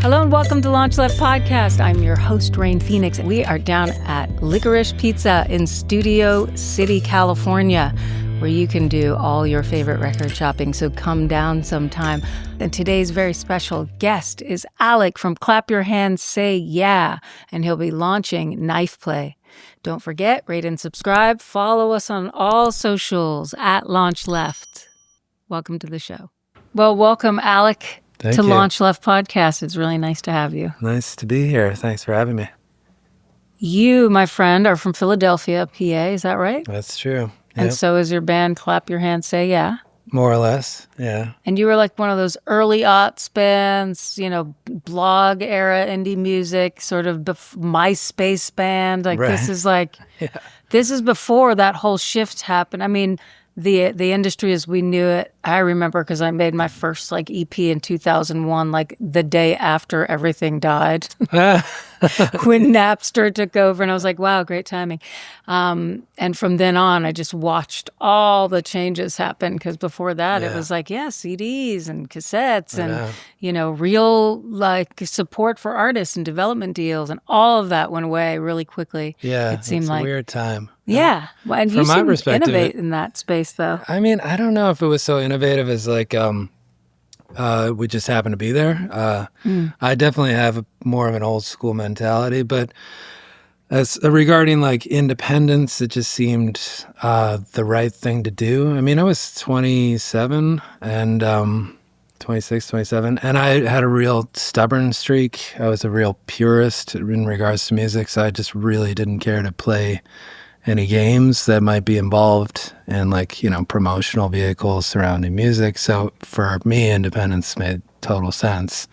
Hello and welcome to LaunchLeft Podcast. I'm your host, Rain Phoenix. We are down at Licorice Pizza in Studio City, California, where you can do all your favorite record shopping, so come down sometime. And today's very special guest is Alec from Clap Your Hands, Say Yeah, and he'll be launching Knifeplay. Don't forget, rate and subscribe. Follow us on all socials at LaunchLeft. Welcome to the show. Well, welcome, Alec. Thank to you. LaunchLeft Podcast. It's really nice to have you. Nice to be here. Thanks for having me. You, my friend, are from Philadelphia, PA. Is that right? That's true. And Yep. so is your band Clap Your Hands, Say Yeah. More or less, yeah. And you were like one of those early aughts bands, you know, blog era indie music, sort of MySpace band. Like Right. This is like, Yeah. this is before that whole shift happened. I mean, the industry as we knew it, I remember because I made my first like EP in 2001, like the day after everything died, when Napster took over, and I was like, wow, great timing. And from then on, I just watched all the changes happen, because before that, it was like, CDs and cassettes and, you know, real like support for artists and development deals, and all of that went away really quickly. Yeah, it seemed it's like a weird time. Yeah. Well, and From you my seem to perspective, innovate in that space, though. I mean, I don't know if it was so innovative as like we just happened to be there. I definitely have more of an old school mentality, but as regarding like independence, it just seemed the right thing to do. I mean, I was 27 and 26, 27, and I had a real stubborn streak. I was a real purist in regards to music, so I just really didn't care to play any games that might be involved in, like, you know, promotional vehicles surrounding music. So for me, independence made total sense.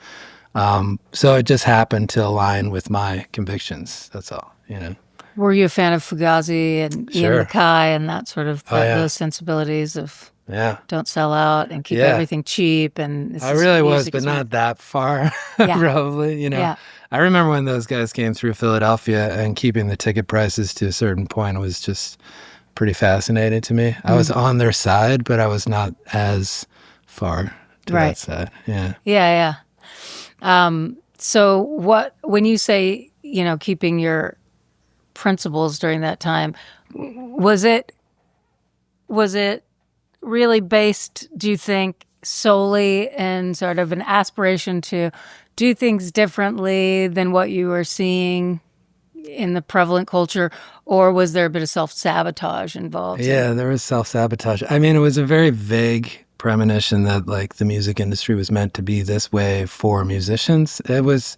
So it just happened to align with my convictions. That's all, you know. Were you a fan of Fugazi and Ian Sure. MacKaye and that sort of Oh, yeah. those sensibilities of Yeah. don't sell out and keep Yeah. everything cheap? And this I is- really was, music but is not that far, Yeah. probably, you know. Yeah. I remember when those guys came through Philadelphia, and keeping the ticket prices to a certain point was just pretty fascinating to me. I was on their side, but I was not as far to Right. that side. Yeah. Yeah. So when you say, you know, keeping your principles during that time, was it really based, do you think, solely in sort of an aspiration to do things differently than what you were seeing in the prevalent culture, or was there a bit of self-sabotage involved? Yeah, there was self-sabotage. I mean, it was a very vague premonition that like the music industry was meant to be this way for musicians. It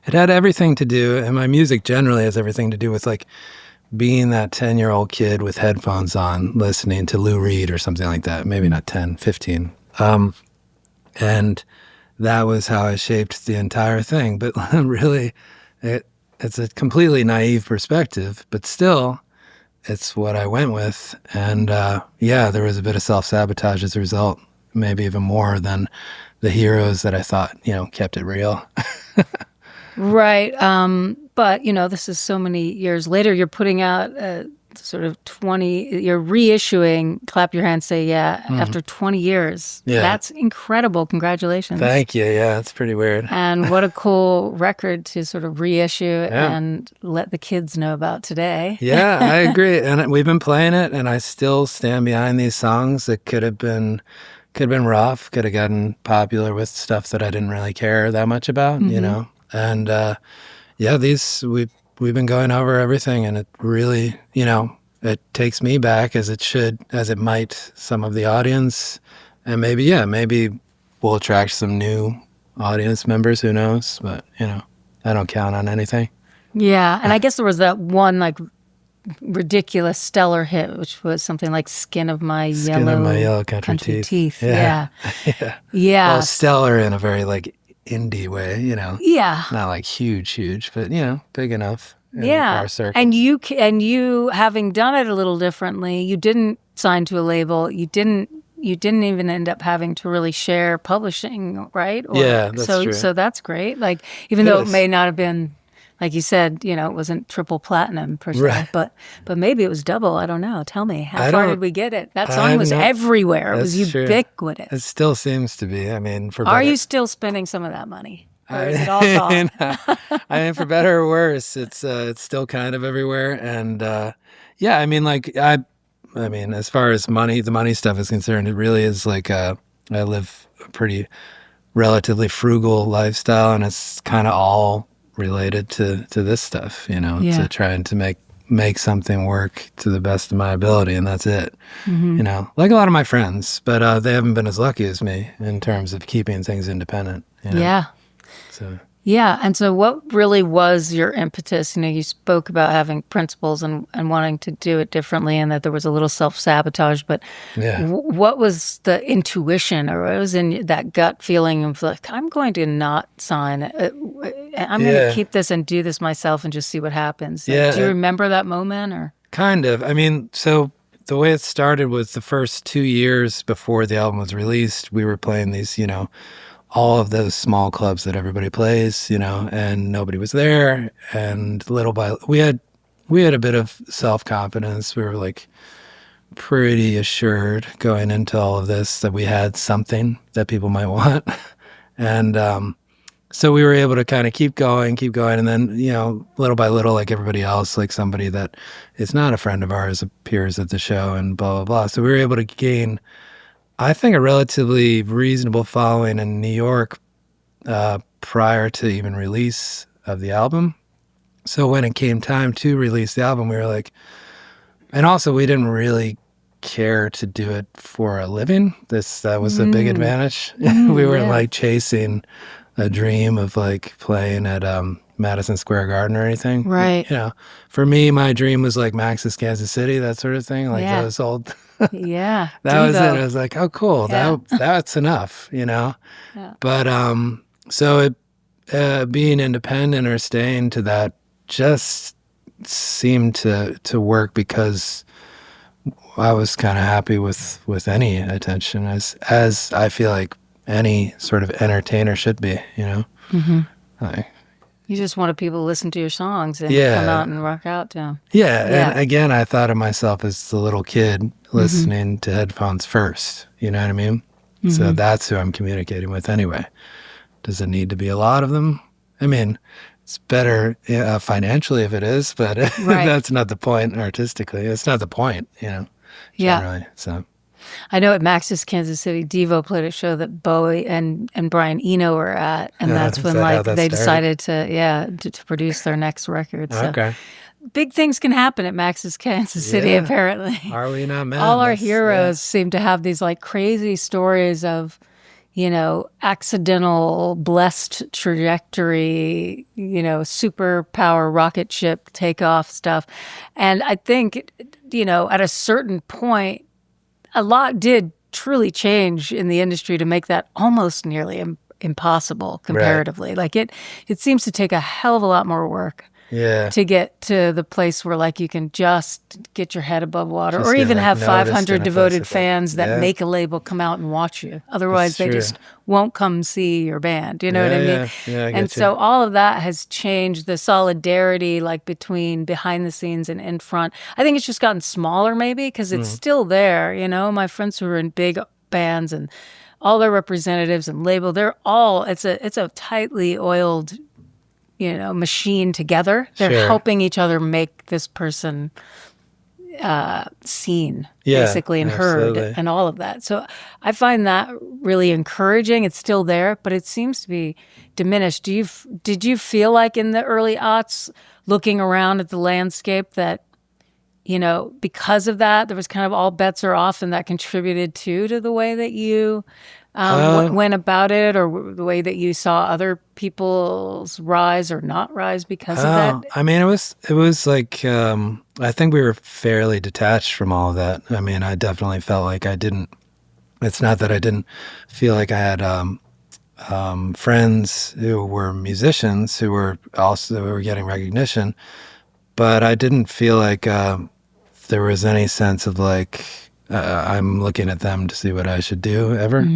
had everything to do, and my music generally has everything to do with like being that 10-year-old kid with headphones on, listening to Lou Reed or something like that. Maybe not 10, 15. And that was how I shaped the entire thing. But really, it's a completely naive perspective, but still, it's what I went with. And there was a bit of self-sabotage as a result, maybe even more than the heroes that I thought, you know, kept it real. Right. But, you know, this is so many years later. You're putting out you're reissuing Clap Your Hands, Say Yeah after 20 years. Yeah. That's incredible. Congratulations. Thank you. Yeah, it's pretty weird. And what a cool record to sort of reissue and let the kids know about today. Yeah, I agree. And we've been playing it, and I still stand behind these songs that could have been rough, could have gotten popular with stuff that I didn't really care that much about, you know? And we've been going over everything, and it really, you know, it takes me back as it might some of the audience. And maybe we'll attract some new audience members, who knows? But, you know, I don't count on anything. Yeah. And I guess there was that one like ridiculous stellar hit, which was something like Skin of My Yellow Country Teeth. Yeah. Yeah. Well, stellar in a very like indie way, you know. Yeah. Not like huge, but, you know, big enough. In our circle. And you having done it a little differently, you didn't sign to a label. You didn't even end up having to really share publishing, right? Yeah, that's true. So that's great. Like, even though it may not have been, like you said, you know, it wasn't triple platinum per se, Right. but maybe it was double. I don't know. Tell me, how far did we get it? That song was everywhere. It was That's true. ubiquitous. It still seems to be. I mean, Are you still spending some of that money? Or is it all gone? I mean, for better or worse, it's still kind of everywhere. And yeah, I mean, like I mean, as far as the money stuff is concerned, it really is like I live a pretty relatively frugal lifestyle, and it's kind of all related to this stuff, Yeah. to trying to make something work to the best of my ability, and that's it. Like a lot of my friends, but they haven't been as lucky as me in terms of keeping things independent. Yeah. So Yeah. And so what really was your impetus? You spoke about having principles and wanting to do it differently, and that there was a little self-sabotage, but yeah. what was the intuition, or what was in that gut feeling of like, I'm going to not sign it. I'm going to keep this and do this myself and just see what happens. Like, Yeah. do you remember that moment or? Kind of. I mean, so the way it started was the first 2 years before the album was released, we were playing these, all of those small clubs that everybody plays, and nobody was there. And little by we had a bit of self-confidence. We were like pretty assured going into all of this that we had something that people might want. And so we were able to kind of keep going. And then, little by little, like everybody else, like somebody that is not a friend of ours appears at the show and blah, blah, blah. So we were able to gain, I think, a relatively reasonable following in New York prior to even release of the album. So when it came time to release the album, we were like, and also we didn't really care to do it for a living. That was a big advantage. We weren't like chasing a dream of like playing at Madison Square Garden or anything. Right. For me, my dream was like Max's Kansas City, that sort of thing. Like those old. Yeah. That was it. I was like, oh, cool. Yeah. That's enough, Yeah. But so it being independent or staying to that just seemed to work because I was kind of happy with any attention, as I feel like any sort of entertainer should be, Like, You just wanted people to listen to your songs and come out and rock out to them. Yeah, and again, I thought of myself as the little kid listening to headphones first. You know what I mean? So that's who I'm communicating with anyway. Does it need to be a lot of them? I mean, it's better financially if it is, but that's not the point artistically. It's not the point, generally. Yeah. So I know at Max's Kansas City, Devo played a show that Bowie and Brian Eno were at, and that's when they decided to produce their next record. So. Okay. Big things can happen at Max's Kansas City, apparently. Are we not mad? All our heroes seem to have these like crazy stories of, accidental, blessed trajectory, superpower rocket ship takeoff stuff. And I think, at a certain point, a lot did truly change in the industry to make that almost nearly impossible comparatively. Right. Like it seems to take a hell of a lot more work to get to the place where like you can just get your head above water or even have 500 devoted fans that make a label come out and watch you. Otherwise, they just won't come see your band. You know what I mean? Yeah, and so all of that has changed the solidarity like between behind the scenes and in front. I think it's just gotten smaller maybe because it's still there. My friends who are in big bands and all their representatives and label, they're all, it's a tightly oiled machine together. They're helping each other make this person seen, basically, and heard, and all of that. So I find that really encouraging. It's still there, but it seems to be diminished. Did you feel like in the early aughts, looking around at the landscape, that because of that, there was kind of all bets are off, and that contributed to the way that you went about it, or the way that you saw other people's rise or not rise because of that? I mean, it was like, I think we were fairly detached from all of that. I mean, I definitely felt like it's not that I didn't feel like I had friends who were musicians who were getting recognition, but I didn't feel like there was any sense of like, I'm looking at them to see what I should do ever.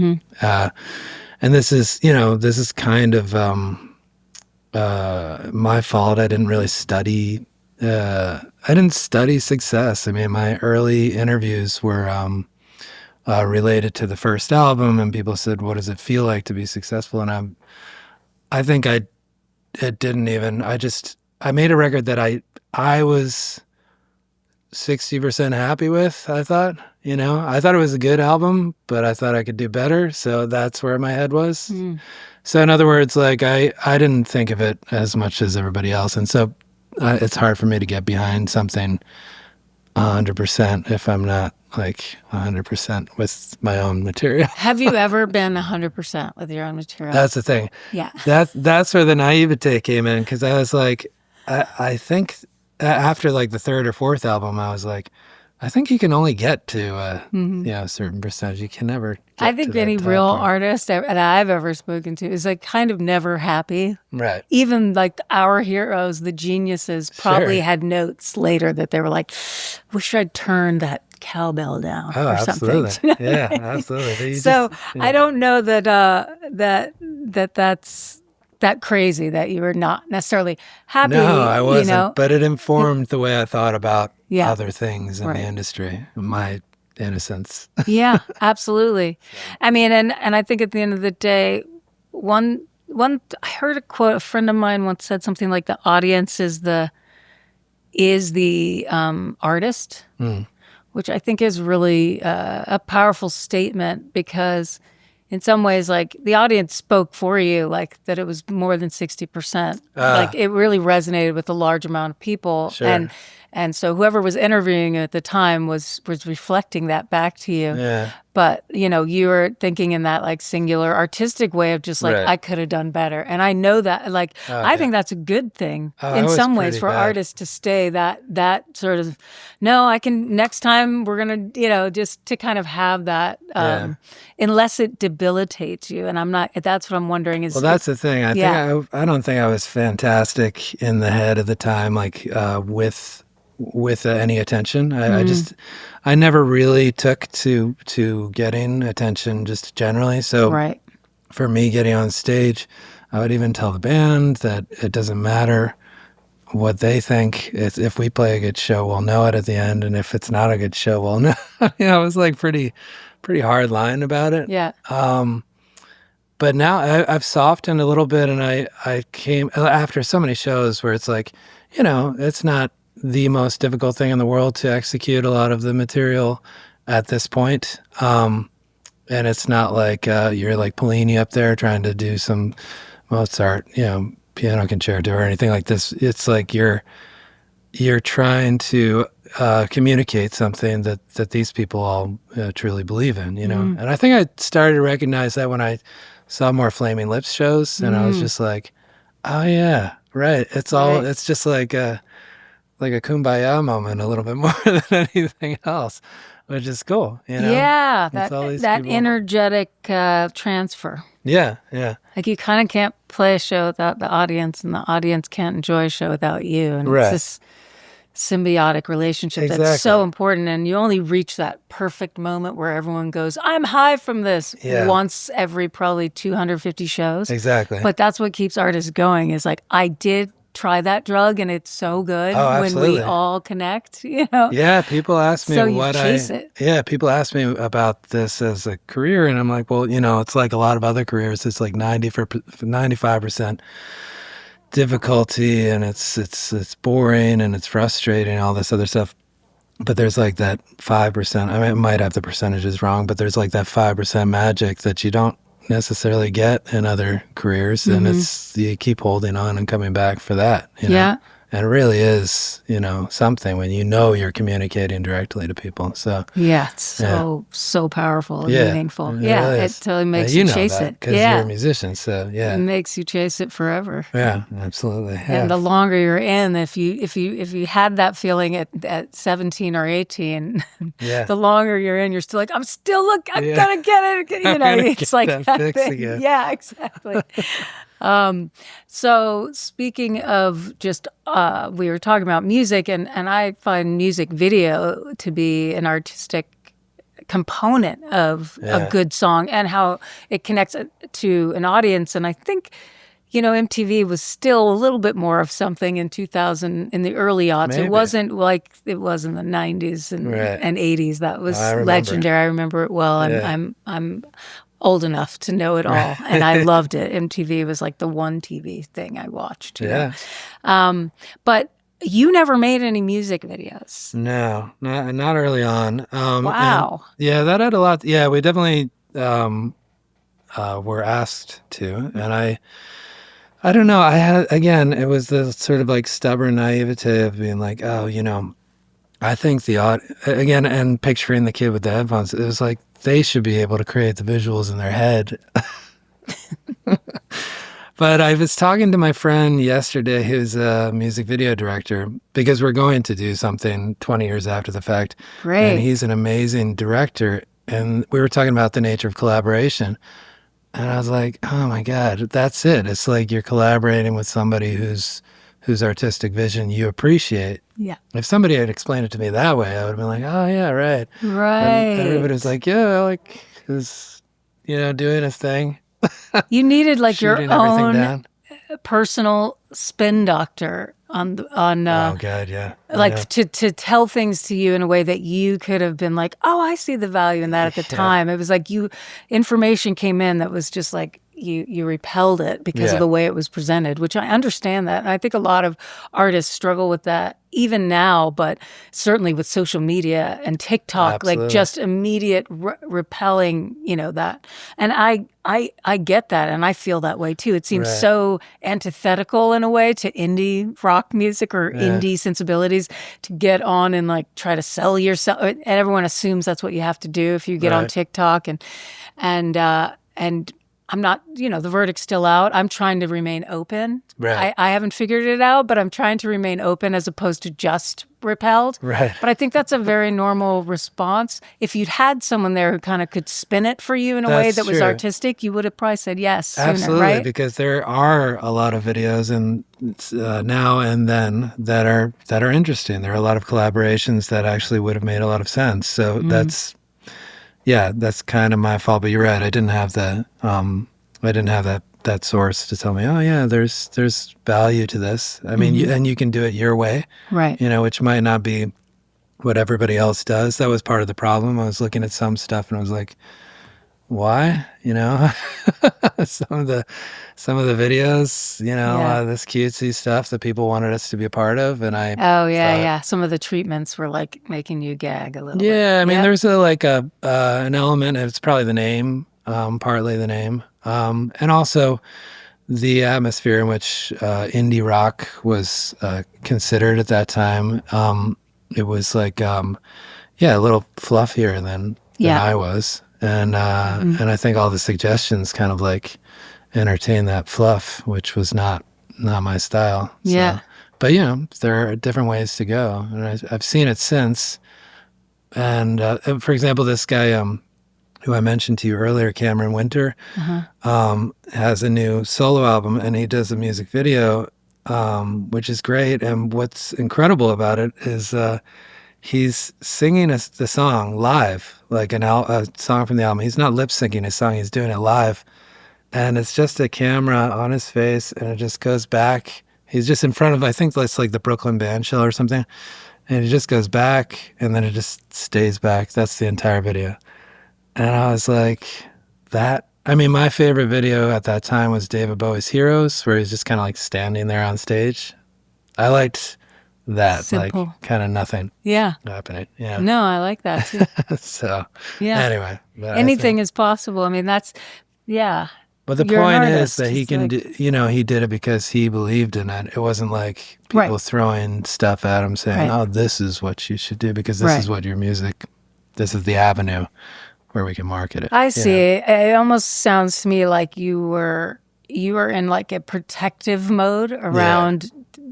And this is kind of my fault. I didn't really study. I didn't study success. I mean, my early interviews were related to the first album, and people said, "What does it feel like to be successful?" And I think it didn't even. I made a record that I was 60% happy with. I thought, I thought it was a good album, but I thought I could do better. So that's where my head was. So in other words, like I didn't think of it as much as everybody else, and so it's hard for me to get behind something 100% if I'm not like 100% with my own material. Have you ever been 100% with your own material? That's the thing. Yeah. That's where the naivete came in, because I was like, I think after like the third or fourth album, I was like, I think you can only get to a certain percentage. You can never get I think to any that real part. artist that I've ever spoken to is like kind of never happy. Right. Even like our heroes, the geniuses, probably Sure. had notes later that they were like, wish I'd turned that cowbell down Oh, or absolutely. something. Yeah, absolutely. So I don't know that that's that crazy that you were not necessarily happy. No, I wasn't. You know? But it informed the way I thought about Yeah. other things in Right. the industry, my innocence. Yeah, absolutely. I mean, and I think at the end of the day, one I heard a quote. A friend of mine once said something like, "The audience is the artist," which I think is really a powerful statement, because in some ways, like the audience spoke for you, like that it was more than 60%. Like it really resonated with a large amount of people, Sure. and so whoever was interviewing you at the time was reflecting that back to you. Yeah. But you were thinking in that like singular artistic way of just like, Right. I could have done better. And I know that, like, I think that's a good thing I in was some ways pretty for bad. artists to stay that sort of, no, I can, next time we're going to, just to kind of have that, unless it debilitates you. And that's what I'm wondering is. Well, that's the thing. I Yeah. think I don't think I was fantastic in the head at the time, like with any attention. I never really took to getting attention just generally. So Right. for me, getting on stage, I would even tell the band that it doesn't matter what they think. If we play a good show, we'll know it at the end, and if it's not a good show, we'll know. I was like pretty hard line about it. Yeah. But now I've softened a little bit, and I came after so many shows where it's like, it's not the most difficult thing in the world to execute a lot of the material at this point. And it's not like you're like Pellini up there trying to do some Mozart, piano concerto or anything like this. It's like you're trying to communicate something that these people all truly believe in, And I think I started to recognize that when I saw more Flaming Lips shows, and I was just like, oh yeah, right. It's just like a kumbaya moment a little bit more than anything else, which is cool, Yeah. It's all these That people. energetic transfer. Yeah, yeah. Like you kind of can't play a show without the audience, and the audience can't enjoy a show without you. And Right. it's this symbiotic relationship Exactly. that's so important. And you only reach that perfect moment where everyone goes, I'm high from this, Yeah. once every probably 250 shows. Exactly. But that's what keeps artists going, is like, I did try that drug and it's so good Oh, when we absolutely. all connect, Yeah, people ask me So you chase it. Yeah, people ask me about this as a career, and I'm like, well, it's like a lot of other careers. It's like 95% difficulty, and it's boring and it's frustrating and all this other stuff. But there's like that 5%. I might have the percentages wrong, but there's like that 5% magic that you don't necessarily get in other careers, and it's you keep holding on and coming back for that. Yeah. And it really is, something when you're communicating directly to people. So Yeah, it's so powerful and meaningful. it Yeah, really it is. totally makes you you know chase that it. because Yeah. you're a musician. So yeah, It makes you chase it forever. yeah, absolutely. Yeah. And the longer you're in, if you had that feeling at 17 or 18, Yeah. the longer you're in, you're still like, I'm Yeah. gonna get it. I'm gonna It's get like that that fix thing. again. Yeah, exactly. So speaking of just, we were talking about music, and I find music video to be an artistic component of a good song and how it connects to an audience. And I think, MTV was still a little bit more of something in 2000, in the early aughts. Maybe. It wasn't like it was in the 90s and, Right. and 80s. That was I remember. legendary. I remember it well. Yeah. I'm old enough to know it all, and I loved it. MTV was like the one TV thing I watched. Yeah. But you never made any music videos. No, not early on. Wow. Yeah, that had a lot. Yeah, we definitely were asked to, and I don't know. I had, again, it was the sort of like stubborn naivete of being like, oh, I think again, and picturing the kid with the headphones, it was like they should be able to create the visuals in their head. But I was talking to my friend yesterday, who's a music video director, because we're going to do something 20 years after the fact. Great. And he's an amazing director. And we were talking about the nature of collaboration. And I was like, oh my God, that's it. It's like you're collaborating with somebody whose artistic vision you appreciate. Yeah. If somebody had explained it to me that way, I would have been like, oh yeah, right. Right. And everybody was like, yeah, like he's, doing his thing. You needed like your Shooting everything own down. personal spin doctor on Oh God, yeah. like to tell things to you in a way that you could have been like, oh, I see the value in that at the time. It was like information came in that was just like you repelled it because of the way it was presented, which I understand that. And I think a lot of artists struggle with that even now, but certainly with social media and TikTok, Absolutely. like just immediate repelling, that. And I get that, and I feel that way too. It seems so antithetical in a way to indie rock music or indie sensibilities to get on and like try to sell yourself. And everyone assumes that's what you have to do if you get on TikTok, and I'm not, the verdict's still out. I'm trying to remain open. Right. I haven't figured it out, but I'm trying to remain open as opposed to just repelled. Right. But I think that's a very normal response. If you'd had someone there who kind of could spin it for you in a way that was artistic, you would have probably said yes sooner, Absolutely, right? because there are a lot of videos and now and then that are interesting. There are a lot of collaborations that actually would have made a lot of sense. So that's kind of my fault. But you're right. I didn't have that source to tell me, oh yeah, there's value to this. I mean, and you can do it your way, right? Which might not be what everybody else does. That was part of the problem. I was looking at some stuff and I was like, why? Some of the videos, this cutesy stuff that people wanted us to be a part of, and I thought, some of the treatments were like making you gag a little bit. I mean, there's an element. It's probably the name, partly the name, and also the atmosphere in which indie rock was considered at that time. It was like a little fluffier than I was. And I think all the suggestions kind of like entertain that fluff, which was not my style. So. Yeah. But there are different ways to go, and I've seen it since. And for example, this guy who I mentioned to you earlier, Cameron Winter, has a new solo album, and he does a music video, which is great. And what's incredible about it is he's singing the song live, like a song from the album. He's not lip syncing his song; he's doing it live, and it's just a camera on his face, and it just goes back. He's just in front of, I think that's like the Brooklyn Band Shell or something, and it just goes back, and then it just stays back. That's the entire video, and I was like, that. I mean, my favorite video at that time was David Bowie's Heroes, where he's just kind of like standing there on stage. I liked that. Simple. Like kind of nothing happening. Yeah. No, I like that too. So anyway, but anything is possible. I mean, that's but the point is that he can do, he did it because he believed in it. It wasn't like people throwing stuff at him saying, oh, this is what you should do because this is what your music, this is the avenue where we can market it. I see. It almost sounds to me like you were in like a protective mode around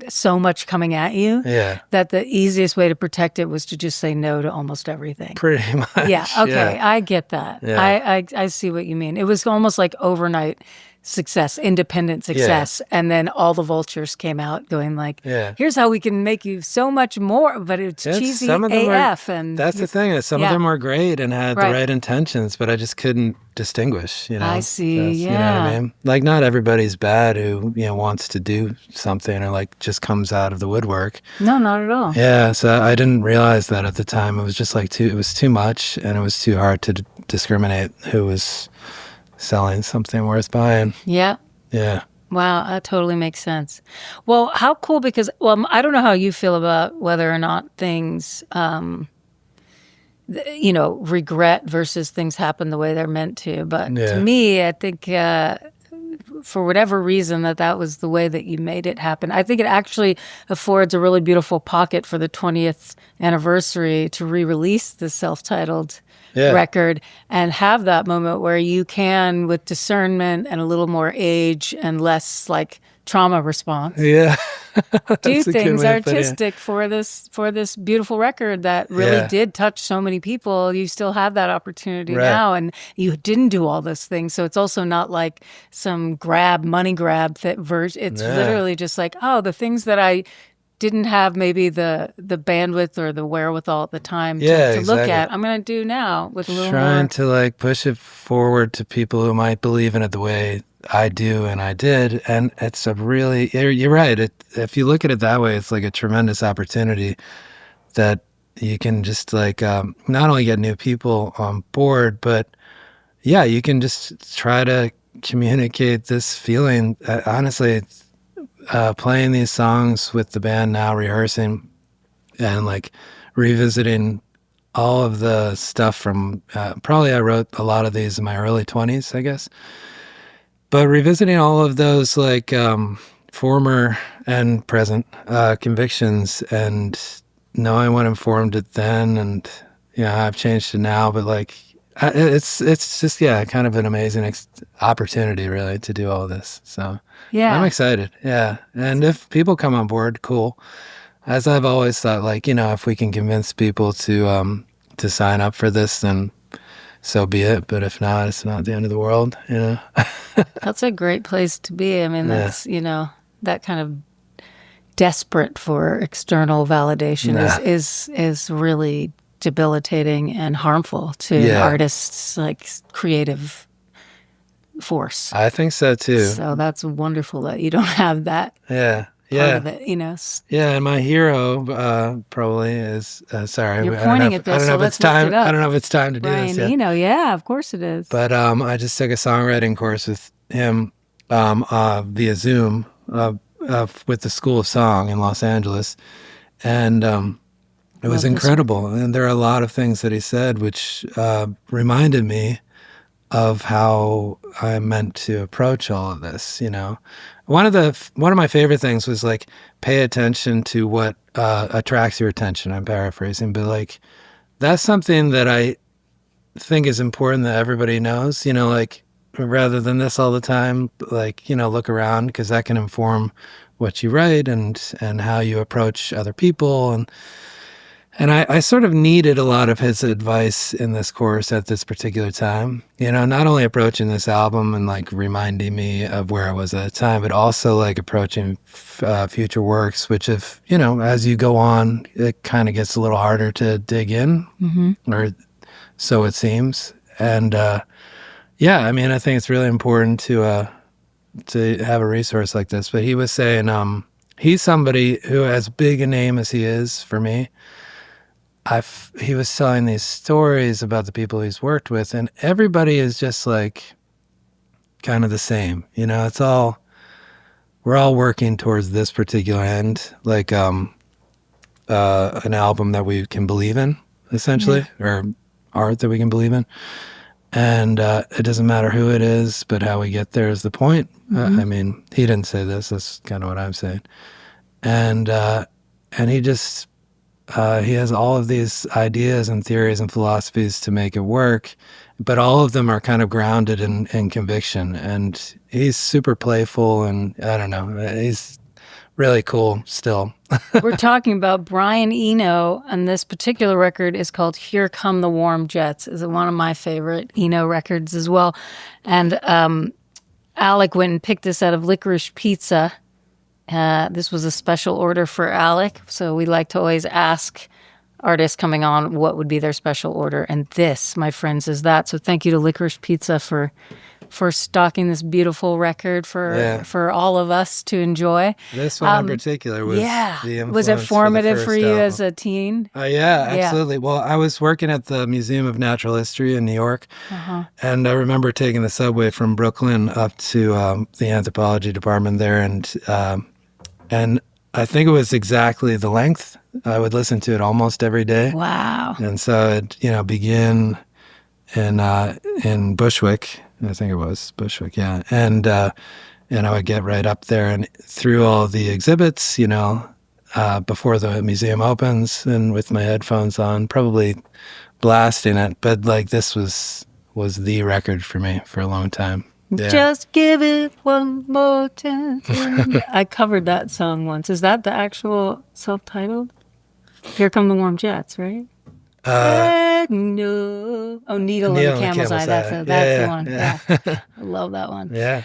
so much coming at you that the easiest way to protect it was to just say no to almost everything. Pretty much. Yeah. Okay. I get that. Yeah. I see what you mean. It was almost like overnight success, independent success. And then all the vultures came out going like, here's how we can make you so much more, but it's cheesy AF. And that's the thing. Some of them were great and had the right intentions, but I just couldn't distinguish, I see. You know what I mean? Like not everybody's bad who, wants to do something or like just comes out of the woodwork. No, not at all. Yeah. So I didn't realize that at the time. It was just like it was too much and it was too hard to discriminate who was selling something worth buying. Yeah. Yeah. Wow, that totally makes sense. Well, how cool, because, well, I don't know how you feel about whether or not things, regret versus things happen the way they're meant to. But to Yeah. me, I think for whatever reason that was the way that you made it happen. I think it actually affords a really beautiful pocket for the 20th anniversary to re-release the self-titled record and have that moment where you can, with discernment and a little more age and less like trauma response, Yeah. do things artistic for this beautiful record that really did touch so many people. You still have that opportunity now, and you didn't do all those things. So it's also not like some money grab version. It's literally just like, oh, the things that I didn't have maybe the bandwidth or the wherewithal at the time to look at, I'm going to do now with a little trying more. to like push it forward to people who might believe in it the way I do and I did. And it's a really, you're right. If you look at it that way, it's like a tremendous opportunity that you can just like not only get new people on board, but yeah, you can just try to communicate this feeling. Honestly, playing these songs with the band now, rehearsing and like revisiting all of the stuff from probably I wrote a lot of these in my early 20s, I guess. But revisiting all of those like former and present convictions and knowing what informed it then, and I've changed it now, but like it's just kind of an amazing opportunity really to do all this. So I'm excited. Yeah, and if people come on board, cool. As I've always thought, like if we can convince people to sign up for this, then so be it. But if not, it's not the end of the world. That's a great place to be. I mean, that's that kind of desperate for external validation is really debilitating and harmful to an artist's like creative force. I think so too. So that's wonderful that you don't have that. Part of it, Yeah, and my hero probably is sorry. You're pointing at this. I don't know if it's time. I don't know if it's time to do Brian this. Eno, yeah, of course it is. But I just took a songwriting course with him via Zoom with the School of Song in Los Angeles, and it was incredible. And there are a lot of things that he said which reminded me of how I meant to approach all of this. One of my favorite things was like pay attention to what attracts your attention. I'm paraphrasing, but like that's something that I think is important that everybody knows. Like rather than this all the time, like look around, because that can inform what you write and how you approach other people. And I sort of needed a lot of his advice in this course at this particular time, not only approaching this album and like reminding me of where I was at the time, but also like approaching future works, which as you go on, it kind of gets a little harder to dig in, or so it seems. And I mean, I think it's really important to have a resource like this. But he was saying he's somebody who, as big a name as he is for me, he was telling these stories about the people he's worked with, and everybody is just like kind of the same. It's all, we're all working towards this particular end, like an album that we can believe in, essentially, or art that we can believe in. And it doesn't matter who it is, but how we get there is the point. I mean, he didn't say this. That's kind of what I'm saying. And he just... he has all of these ideas and theories and philosophies to make it work, but all of them are kind of grounded in conviction. And he's super playful, and I don't know, he's really cool still. We're talking about Brian Eno, and this particular record is called Here Come the Warm Jets. It's one of my favorite Eno records as well. And Alec went and picked this out of Licorice Pizza. This was a special order for Alec, so we like to always ask artists coming on what would be their special order, and this, my friends, is that. So thank you to Licorice Pizza for for stocking this beautiful record for all of us to enjoy. This one in particular was the influence. Was it formative for you album. as a teen? Yeah, absolutely. Well, I was working at the Museum of Natural History in New York, and I remember taking the subway from Brooklyn up to the anthropology department there, and I think it was exactly the length. I would listen to it almost every day. Wow. And so it begin in Bushwick. I think it was Bushwick, yeah. And I would get right up there and through all the exhibits, before the museum opens, and with my headphones on, probably blasting it. But like this was the record for me for a long time. Yeah. Just give it one more chance. I covered that song once. Is that the actual self-titled? Here Come the Warm Jets, right? No. Oh, Needle in the Camel's Eye. That's the one. Yeah. I love that one. Yeah.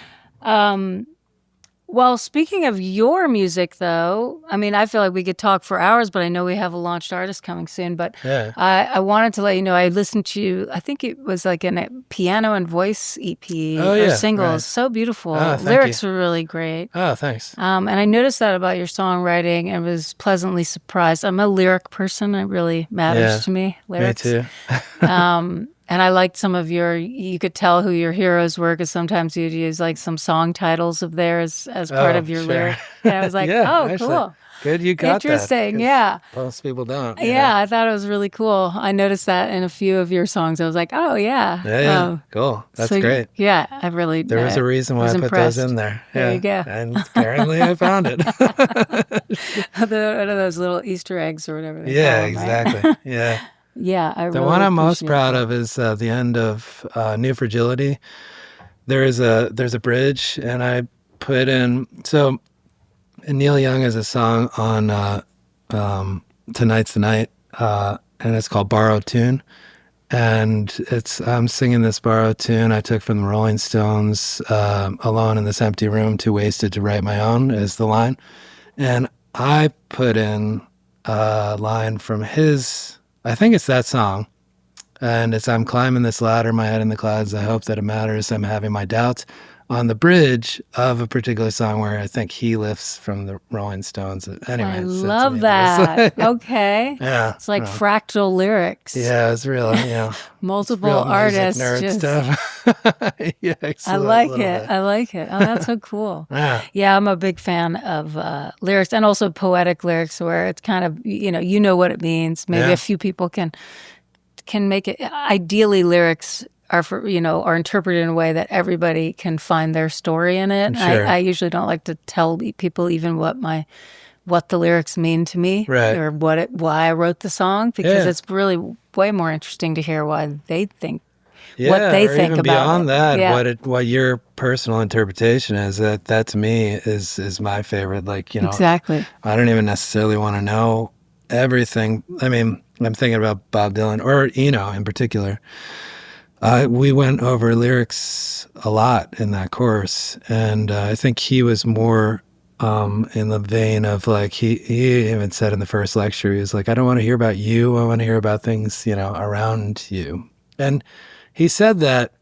Well, speaking of your music, though, I mean, I feel like we could talk for hours, but I know we have a launched artist coming soon. But I wanted to let you know, I listened to you, I think it was like a piano and voice EP or singles. Right. So beautiful. Lyrics were really great. Oh, thanks. And I noticed that about your songwriting and was pleasantly surprised. I'm a lyric person. It really matters to me, lyrics. Me too. And I liked some of you could tell who your heroes were because sometimes you'd use like some song titles of theirs as part of your lyric. And I was like, actually, cool. Good, you got Interesting, yeah. Most people don't. Yeah, I thought it was really cool. I noticed that in a few of your songs. I was like, oh, yeah. Yeah, cool. That's great. Yeah, I really There was a reason why I put those in there. There you go. And apparently I found it. One of those little Easter eggs or whatever they call them, exactly. Right? Yeah. Yeah, I the really one I'm most appreciate proud that. of is the end of New Fragility. There's a bridge, and I put in and Neil Young has a song on Tonight's the Night, and it's called Borrowed Tune, and I'm singing this borrowed tune I took from the Rolling Stones, Alone in This Empty Room, Too Wasted to Write My Own is the line, and I put in a line from his. I think it's that song, and it's I'm climbing this ladder, my head in the clouds, I hope that it matters, I'm having my doubts, on the bridge of a particular song where I think he lifts from the Rolling Stones. Anyway, I love that. Okay. Yeah. It's like fractal lyrics. Yeah, it's real, Multiple real artists. nerd just, stuff. Yeah, I like it. I like it. Oh, that's so cool. Yeah, I'm a big fan of lyrics and also poetic lyrics where it's kind of, you know what it means. Maybe a few people can make it. Ideally, lyrics are interpreted in a way that everybody can find their story in it. Sure. I usually don't like to tell people even what the lyrics mean to me, right, or why I wrote the song, because it's really way more interesting to hear why they think what they think even about beyond it. that, what your personal interpretation is. That to me is my favorite. Like exactly. I don't even necessarily want to know everything. I mean, I'm thinking about Bob Dylan or Eno in particular. We went over lyrics a lot in that course, and I think he was more in the vein of like he even said in the first lecture, he was like, I don't want to hear about you, I want to hear about things around you. And he said that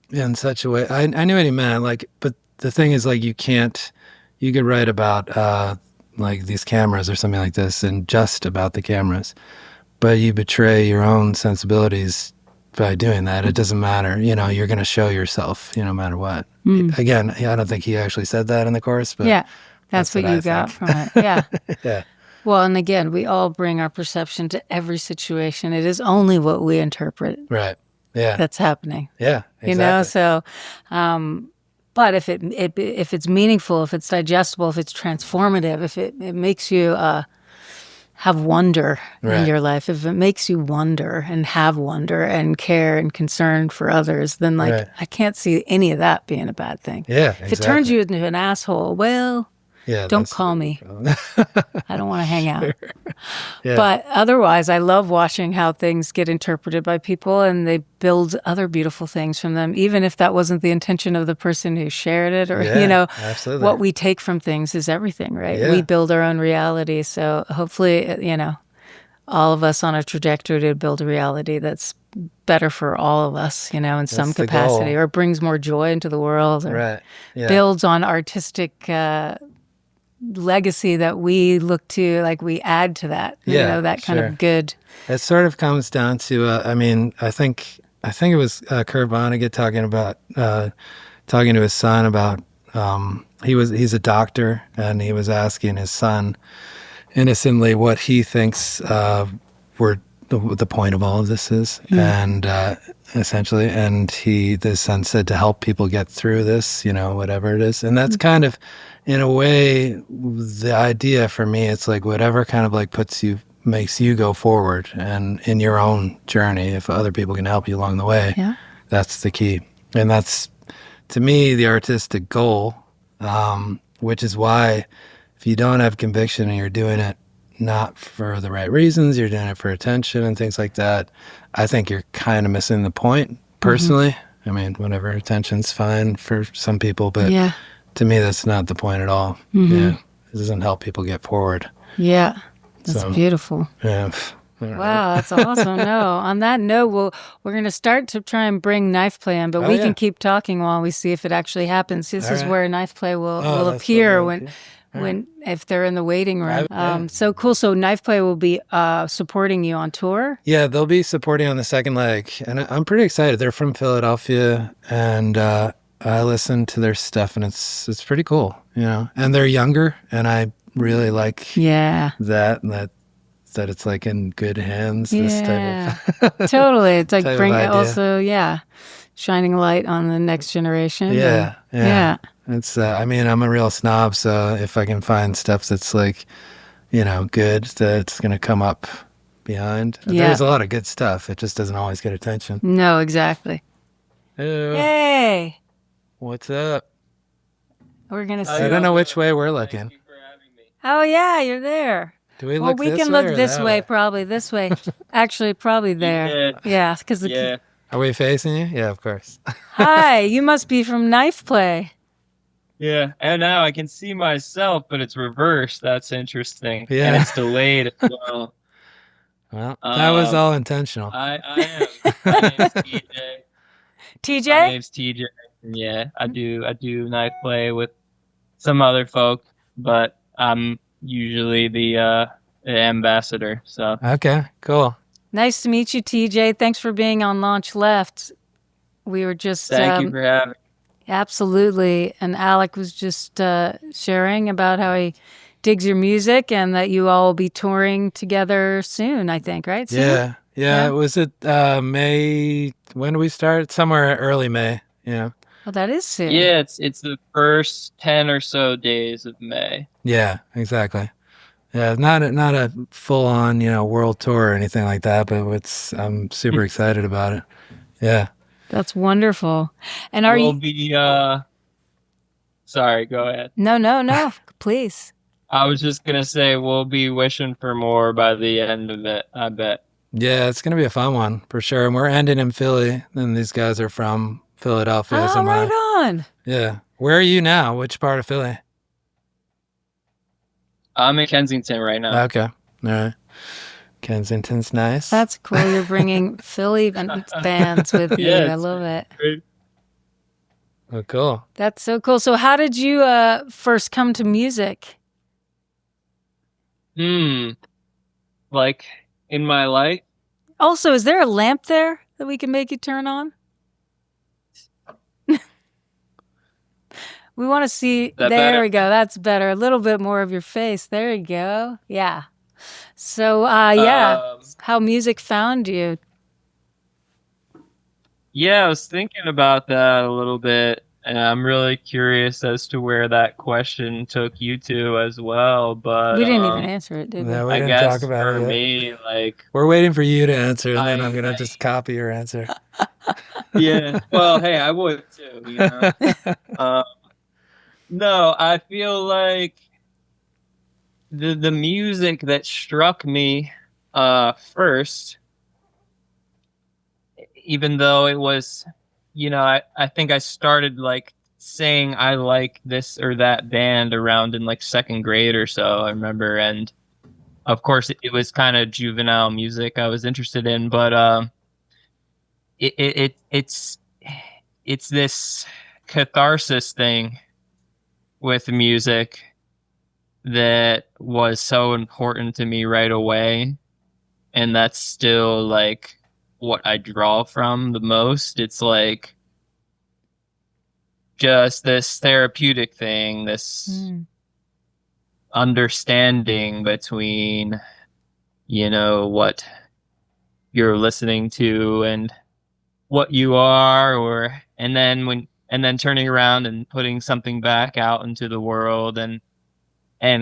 in such a way, I knew what he meant, like, but the thing is, like, you could write about like these cameras or something like this and just about the cameras, but you betray your own sensibilities by doing that. It doesn't matter, you're going to show yourself, no matter what. Again, I don't think he actually said that in the course, but that's what you got from it. Yeah. Yeah. Well, and again, we all bring our perception to every situation. It is only what we interpret. Right. Yeah. That's happening. Yeah. Exactly. So, but if it's meaningful, if it's digestible, if it's transformative, if it makes you have wonder in your life, if it makes you wonder and have wonder and care and concern for others, then I can't see any of that being a bad thing. Yeah, If it turns you into an asshole, well, don't call me. No I don't want to hang out. Yeah. But otherwise, I love watching how things get interpreted by people and they build other beautiful things from them, even if that wasn't the intention of the person who shared it, or, absolutely. what we take from things is everything, right? Yeah. We build our own reality. So hopefully, all of us on a trajectory to build a reality that's better for all of us, in some the capacity, goal. or brings more joy into the world, or Right. Yeah. builds on artistic legacy that we look to, like we add to that, Yeah, that kind sure. of good. It sort of comes down to, I think it was Kurt Vonnegut talking to his son about, he's a doctor, and he was asking his son innocently what he thinks were the point of all of this is, and essentially, and the son said to help people get through this, whatever it is, and that's kind of, in a way, the idea for me. It's like whatever kind of like makes you go forward, and in your own journey, if other people can help you along the way, that's the key, and that's, to me, the artistic goal, which is why if you don't have conviction and you're doing it not for the right reasons, you're doing it for attention and things like that, I think you're kind of missing the point, personally. I mean, whatever, attention's fine for some people, but to me, that's not the point at all. Yeah, it doesn't help people get forward. Yeah, that's beautiful. Yeah. Wow, that's awesome. No, on that note, we're going to start to try and bring Knifeplay in, but we can keep talking while we see if it actually happens. This is where Knifeplay will appear if they're in the waiting room. So cool. So Knifeplay will be supporting you on tour? Yeah, they'll be supporting on the second leg, and I'm pretty excited. They're from Philadelphia, and I listen to their stuff, and it's pretty cool, and they're younger, and I really like that it's like in good hands, this type of totally. It's like shining a light on the next generation. Yeah. It's I'm a real snob, so if I can find stuff that's like, good, that's gonna come up behind. There's a lot of good stuff. It just doesn't always get attention. No, exactly. Hello. Hey. What's up? We're gonna see. I don't know which way we're looking. Thank you for having me. Oh yeah, you're there. Do we look we this can way look or this that way, probably this way. Actually, probably there. Yeah, because Are we facing you? Yeah, of course. Hi, you must be from Knifeplay. Yeah, and now I can see myself, but it's reversed. That's interesting. Yeah. And it's delayed as well. Well, that was all intentional. I am. My name's TJ. TJ? My name's TJ. Yeah, I do Knifeplay with some other folk, but I'm usually the ambassador. So okay, cool. Nice to meet you, TJ. Thanks for being on LaunchLeft. We were just thank you for having me. Absolutely. And Alec was just sharing about how he digs your music, and that you all will be touring together soon, I think, right? Soon? Yeah. Was it May? When do we start? Somewhere early May. Yeah. Oh, that is soon. Yeah, it's the first 10 or so days of May. Yeah, exactly. Yeah, not a full on, world tour or anything like that, but I'm super excited about it. Yeah. That's wonderful. And we'll be sorry, go ahead. No, please. I was just gonna say we'll be wishing for more by the end of it, I bet. Yeah, it's gonna be a fun one for sure. And we're ending in Philly, and these guys are from Philadelphia. Oh, right on. Yeah. Where are you now? Which part of Philly? I'm in Kensington right now. Okay. All right. Kensington's nice. That's cool. You're bringing Philly fans with you. I love it. Great. Oh, cool. That's so cool. So how did you first come to music? Like in my life? Also, is there a lamp there that we can make you turn on? We want to see. There better? We go. That's better. A little bit more of your face. There you go. Yeah. So, how music found you. Yeah, I was thinking about that a little bit, and I'm really curious as to where that question took you to as well. But we didn't even answer it, did we? No, we I didn't guess talk about for it yet. me, like we're waiting for you to answer, and then I'm gonna just copy your answer. Yeah. Well, hey, I would too. No, I feel like the music that struck me first, even though it was, I think I started like saying I like this or that band around in like second grade or so, I remember. And of course it was kind of juvenile music I was interested in, but it's this catharsis thing with music that was so important to me right away, and that's still like what I draw from the most. It's like just this therapeutic thing, this understanding between, what you're listening to and what you are, and then turning around and putting something back out into the world, and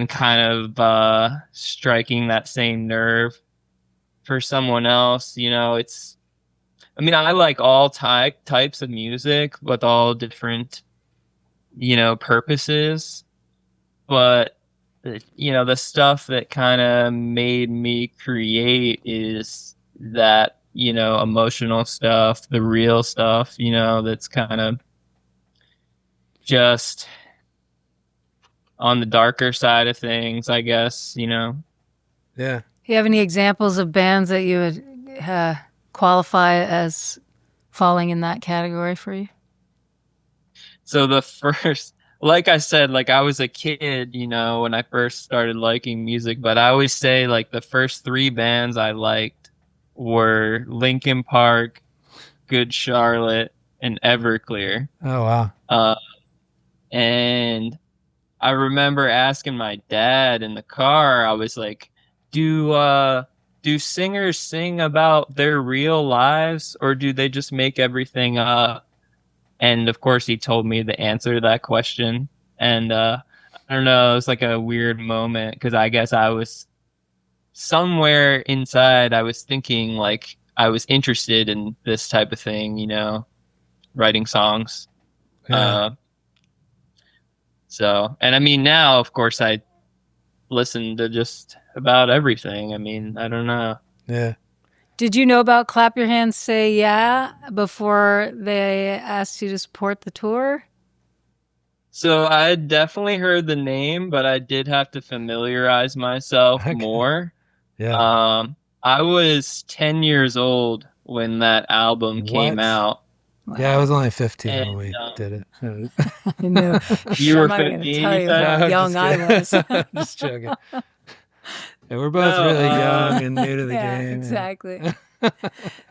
kind of striking that same nerve for someone else. I like all types of music with all different, purposes, but the stuff that kind of made me create is that, emotional stuff, the real stuff, that's kind of just on the darker side of things, I guess, Yeah. Do you have any examples of bands that you would qualify as falling in that category for you? So the first, like I said, like I was a kid, when I first started liking music, but I always say like the first 3 bands I liked were Linkin Park, Good Charlotte, and Everclear. Oh, wow. And I remember asking my dad in the car, I was like, do singers sing about their real lives, or do they just make everything up? And of course he told me the answer to that question. And I don't know, it was like a weird moment, because I guess I was somewhere inside, I was thinking like I was interested in this type of thing, writing songs. Yeah. And now, of course, I listen to just about everything. I don't know. Yeah. Did you know about Clap Your Hands, Say Yeah before they asked you to support the tour? So I definitely heard the name, but I did have to familiarize myself more. Yeah. I was 10 years old when that album came out. Wow. Yeah, I was only 15 And, when we did it. I know. You were I'm not going to 15, tell you you said? how No, young just I was. kidding. Just joking. Yeah, we're both No, really young and new to the Yeah, game. exactly.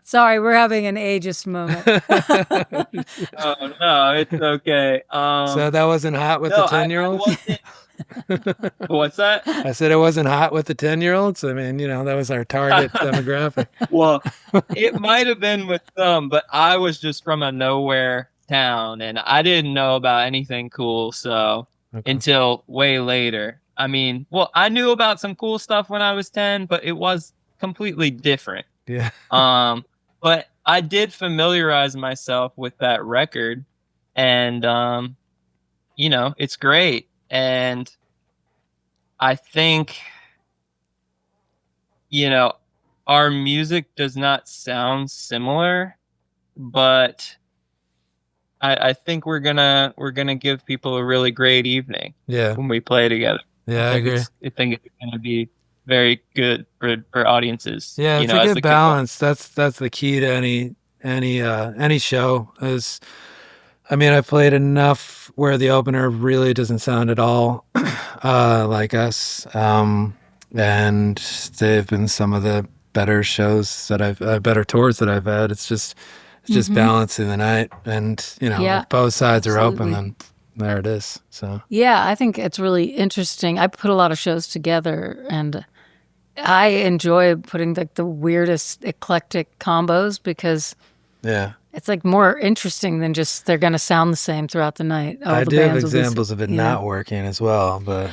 Sorry, we're having an ageist moment. Oh, no, it's okay. So that wasn't hot with the 10-year-olds? What's that? I said it wasn't hot with the 10-year-olds. That was our target demographic. Well, it might have been with some, but I was just from a nowhere town, and I didn't know about anything cool, so until way later. I knew about some cool stuff when I was 10, but it was completely different. Yeah. But I did familiarize myself with that record, and it's great. And I think, our music does not sound similar, but I think we're gonna give people a really great evening. Yeah. When we play together. Yeah, I agree. I think it's gonna be very good for audiences. Yeah, it's a good balance. That's the key to any show. I've played enough where the opener really doesn't sound at all like us, and they've been some of the better shows that better tours that I've had. It's just balancing the night, and if both sides are open, then there it is. So yeah, I think it's really interesting. I put a lot of shows together, and I enjoy putting the weirdest eclectic combos, because it's like more interesting than just they're going to sound the same throughout the night. I do have examples of it not working as well, but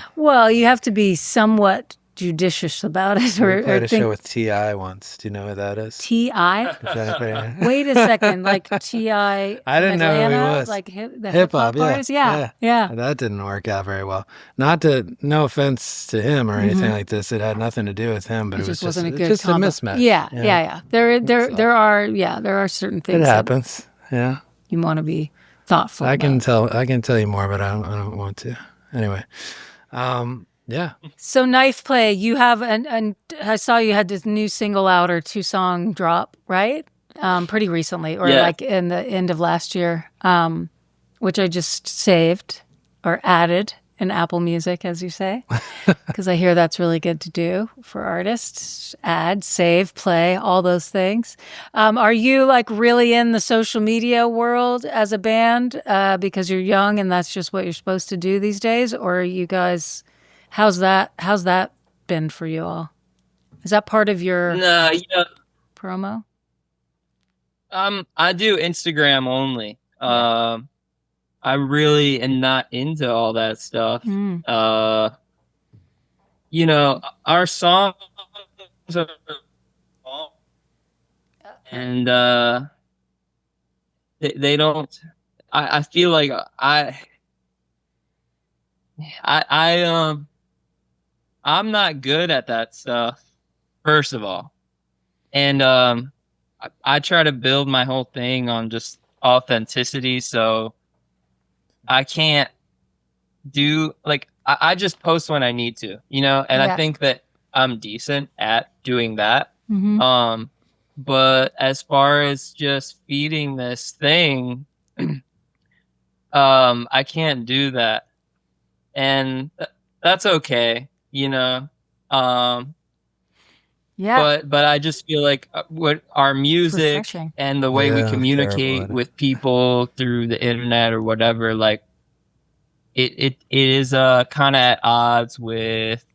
you have to be somewhat judicious about it. We played a show with T.I. once. Do you know who that is? T.I.? Wait a second, like T.I. I didn't know who he was. Like the hip-hop artist? Yeah. That didn't work out very well. No offense to him or anything like this. It had nothing to do with him, but it was wasn't just a mismatch. Yeah. There are certain things. It happens. Yeah. You want to be thoughtful. I can tell you more, but I don't want to. Anyway. Yeah. So Knifeplay, you have, and I saw you had this new single out or 2-song drop, right? pretty recently, or Yeah. like in the end of last year, which I just saved or added in Apple Music, as you say, because I hear that's really good to do for artists. Add, save, play, all those things. Are you like really in the social media world as a band because you're young and that's just what you're supposed to do these days? Or are you guys, how's that been for you all? Is that part of your No, promo? I do Instagram only. I really am not into all that stuff. Our songs are and they don't. I feel like I'm not good at that stuff. First of all, and I try to build my whole thing on just authenticity, so I can't do like I just post when I need to, and I think that I'm decent at doing that. But as far as just feeding this thing, I can't do that, and that's okay, But I just feel like what our music and the way we communicate with people through the internet or whatever, like it is kind of at odds with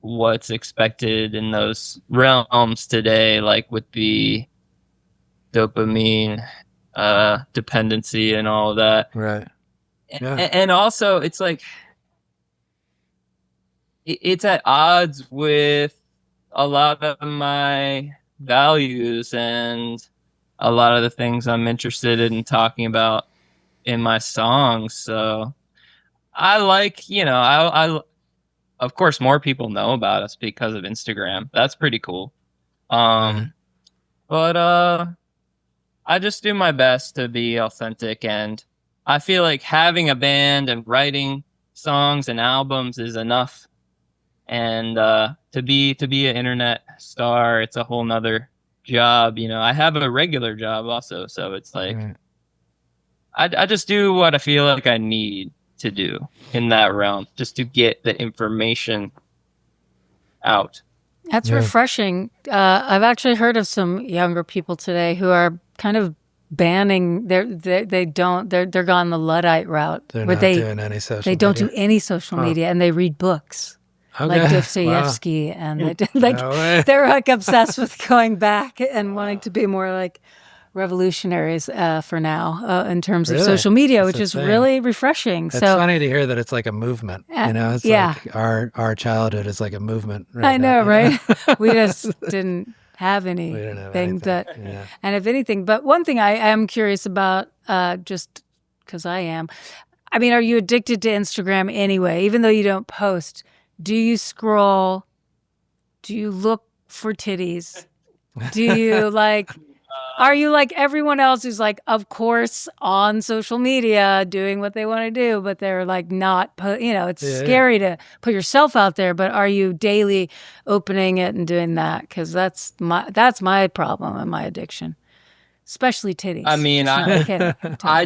what's expected in those realms today, like with the dopamine dependency and all of that. Right. Yeah. And also it's like it's at odds with a lot of my values and a lot of the things I'm interested in talking about in my songs. So I like, I of course more people know about us because of Instagram. That's pretty cool. But I just do my best to be authentic, and I feel like having a band and writing songs and albums is enough. And to be an internet star, it's a whole nother job. I have a regular job also, so it's like I just do what I feel like I need to do in that realm, just to get the information out. That's refreshing. I've actually heard of some younger people today who are kind of banning. They're gone the Luddite route. They're where not they doing any social. They don't do any social media, and they read books. Okay. Like Dostoevsky, and they're like obsessed with going back and wanting to be more like revolutionaries for now in terms of social media, which is really refreshing. It's funny to hear that it's like a movement. It's like our childhood is like a movement. I know, right? We just didn't have anything that, and if anything. But one thing I am curious about, just because I am, I mean, are you addicted to Instagram anyway? Even though you don't post. Do you scroll? Do you look for titties? Do you are you like everyone else who's like, of course, on social media doing what they want to do, but they're like not, it's scary to put yourself out there, but are you daily opening it and doing that? Because that's my problem and my addiction, especially titties. I mean, I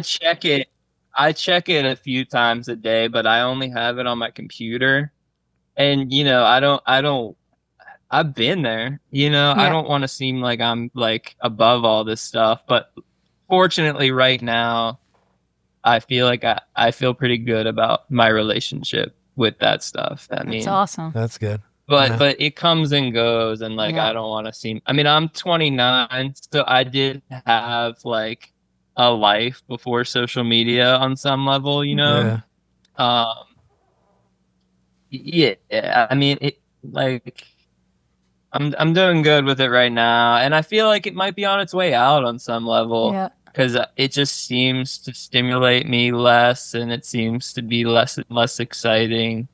check it. I check it a few times a day, but I only have it on my computer. And, I've been there, I don't want to seem like I'm like above all this stuff, but fortunately right now, I feel like I feel pretty good about my relationship with that stuff. That's awesome. That's good. But it comes and goes, and like, I don't want to seem, I mean, I'm 29, so I did have like a life before social media on some level, I mean, it like I'm doing good with it right now, and I feel like it might be on its way out on some level because it just seems to stimulate me less, and it seems to be less and less exciting.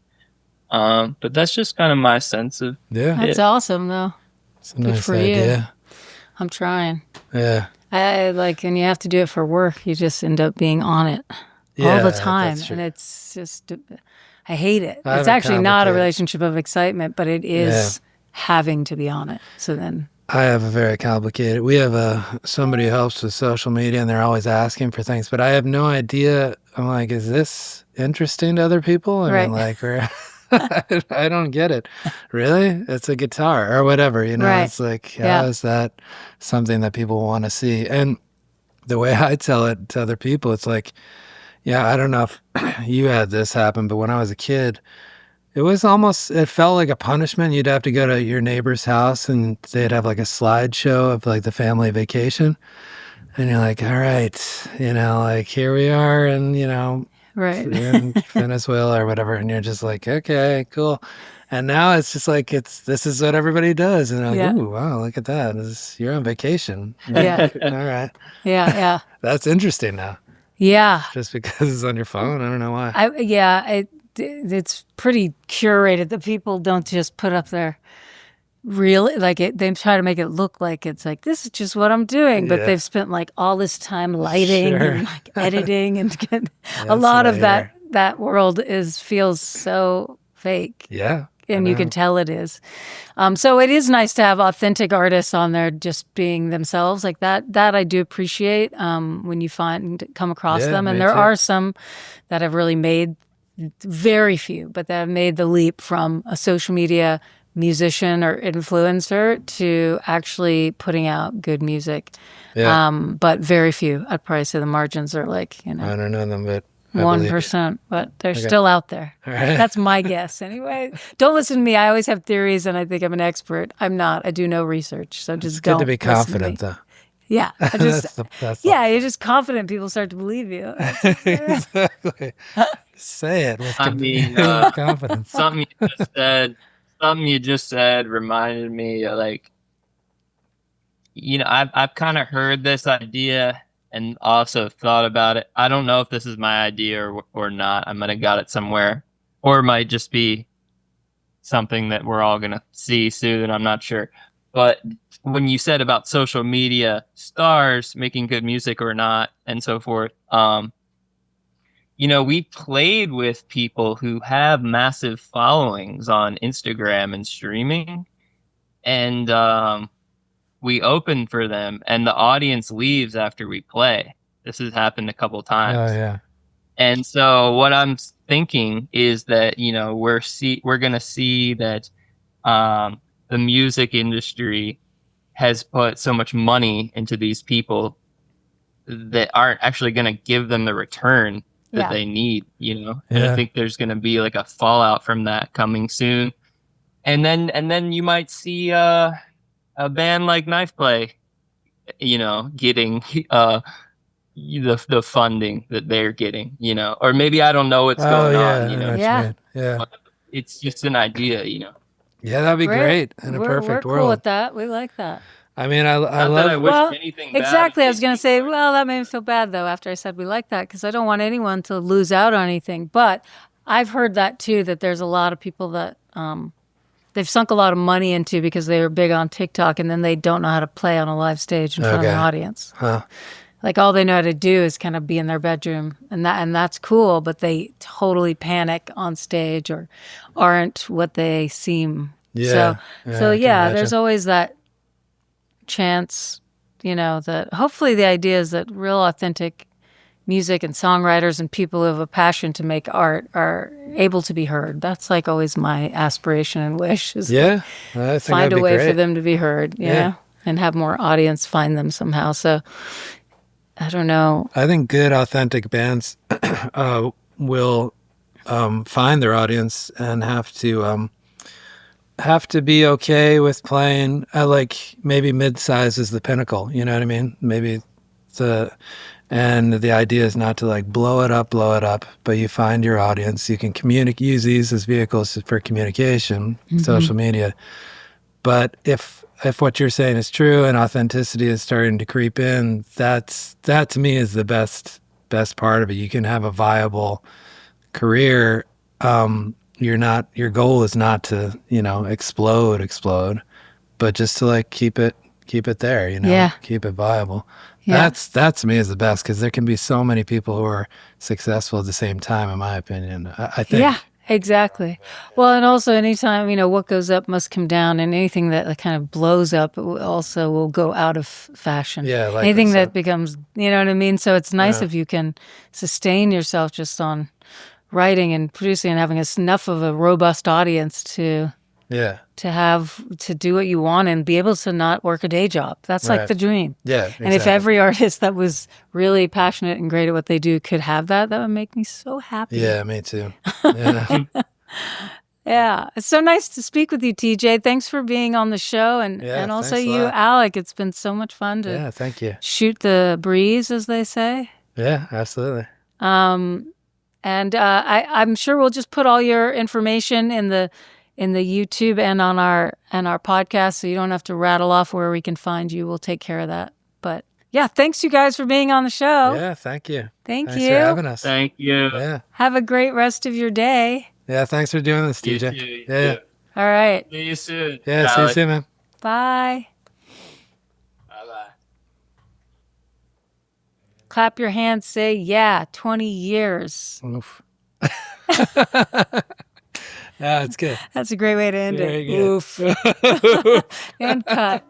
But that's just kind of my sense of That's awesome though. It's a nice idea. I'm trying. Yeah. And you have to do it for work. You just end up being on it all the time, and it's just. I hate it. It's actually not a relationship of excitement, but it is having to be on it. So then I have a very complicated. We have somebody who helps with social media, and they're always asking for things, but I have no idea. I'm like, is this interesting to other people? I mean, like, I don't get it. Really? It's a guitar or whatever, you know? Right. It's like, how is that something that people want to see? And the way I tell it to other people, it's like, yeah, I don't know if you had this happen, but when I was a kid, it felt like a punishment. You'd have to go to your neighbor's house and they'd have like a slideshow of like the family vacation. And you're like, all right, you know, like here we are and, you know, in Venezuela or whatever. And you're just like, okay, cool. And now it's just like, this is what everybody does. And I'm like, ooh, wow, look at that. You're on vacation. Yeah. All right. Yeah. That's interesting now. Yeah. Just because it's on your phone. I don't know why. It's pretty curated. The people don't just put up their they try to make it look like it's like, this is just what I'm doing, but they've spent like all this time lighting and like editing and a lot of that world feels so fake. Yeah. And you can tell it is. So it is nice to have authentic artists on there just being themselves like that. That I do appreciate when you come across them. And there are some that have really made, very few, but that have made the leap from a social media musician or influencer to actually putting out good music. Yeah. But very few. I'd probably say the margins are like, you know. I don't know them, but 1%, but they're still out there. Right. That's my guess anyway. Don't listen to me. I always have theories and I think I'm an expert. I'm not. I do no research. So just don't. It's good to be confident though. Yeah. You're just confident people start to believe you. Exactly. Say it with confidence. Something you just said reminded me like, you know, I've kind of heard this idea and also thought about it. I don't know if this is my idea or not. I might have got it somewhere, or it might just be something that we're all going to see soon. I'm not sure. But when you said about social media stars making good music or not, and so forth, you know, we played with people who have massive followings on Instagram and streaming, and we open for them and the audience leaves after we play. This has happened a couple times. Oh, yeah. And so what I'm thinking is that, you know, we're going to see that the music industry has put so much money into these people that aren't actually going to give them the return that they need, you know? And I think there's going to be like a fallout from that coming soon. And then you might see a band like Knifeplay, you know, getting the funding that they're getting, you know, or maybe I don't know what's going on, you know. Yeah. But it's just an idea, you know. Yeah, that'd be great in a perfect world. We're cool with that. We like that. I mean, I love. Exactly. I was going to say, well, that made me feel bad though after I said we like that because I don't want anyone to lose out on anything. But I've heard that too, that there's a lot of people that they've sunk a lot of money into because they were big on TikTok and then they don't know how to play on a live stage in front of an audience. Huh. Like all they know how to do is kind of be in their bedroom and that's cool, but they totally panic on stage or aren't what they seem. Yeah. So there's always that chance, you know, that hopefully the idea is that real authentic music and songwriters and people who have a passion to make art are able to be heard. That's like always my aspiration and wish is I think find a way great for them to be heard, you know, and have more audience find them somehow. So I don't know. I think good authentic bands will find their audience and have to be okay with playing like maybe mid-size is the pinnacle, you know what I mean? Maybe and the idea is not to like blow it up, but you find your audience. You can use these as vehicles for communication, social media. But if what you're saying is true and authenticity is starting to creep in, that to me is the best part of it. You can have a viable career. Your goal is not to, you know, explode, but just to like keep it there, you know, keep it viable. Yeah. That to me is the best because there can be so many people who are successful at the same time, in my opinion. I think. Exactly. Well, and also anytime, what goes up must come down, and anything that like, kind of blows up also will go out of fashion. Yeah, like anything this, that becomes, you know what I mean? So it's nice Yeah. if you can sustain yourself just on writing and producing and having enough of a robust audience to do what you want and be able to not work a day job. That's like Right. the dream. Yeah, exactly. And if every artist that was really passionate and great at what they do could have that would make me so happy. Yeah, me too. Yeah. Yeah. It's so nice to speak with you, TJ. Thanks for being on the show. And also thanks a you, lot. Alec. It's been so much fun to Thank you. shoot the breeze, as they say. Yeah, absolutely. And I'm sure we'll just put all your information in the YouTube and on our podcast, so you don't have to rattle off where we can find you. We'll take care of that. But yeah, thanks you guys for being on the show. Yeah, thank you. Thanks for having us. Thank you. Yeah. Have a great rest of your day. Yeah, thanks for doing this, You TJ. too. Yeah. All right. See you soon. Yeah, see you soon, man. Bye. Bye-bye. Clap your hands, say, yeah, 20 years. Oof. Yeah, it's good. That's a great way to end Very it. good. Oof. And cut.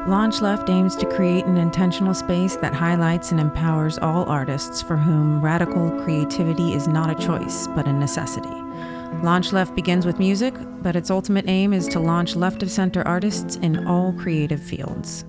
LaunchLeft aims to create an intentional space that highlights and empowers all artists for whom radical creativity is not a choice, but a necessity. LaunchLeft begins with music, but its ultimate aim is to launch left-of-center artists in all creative fields.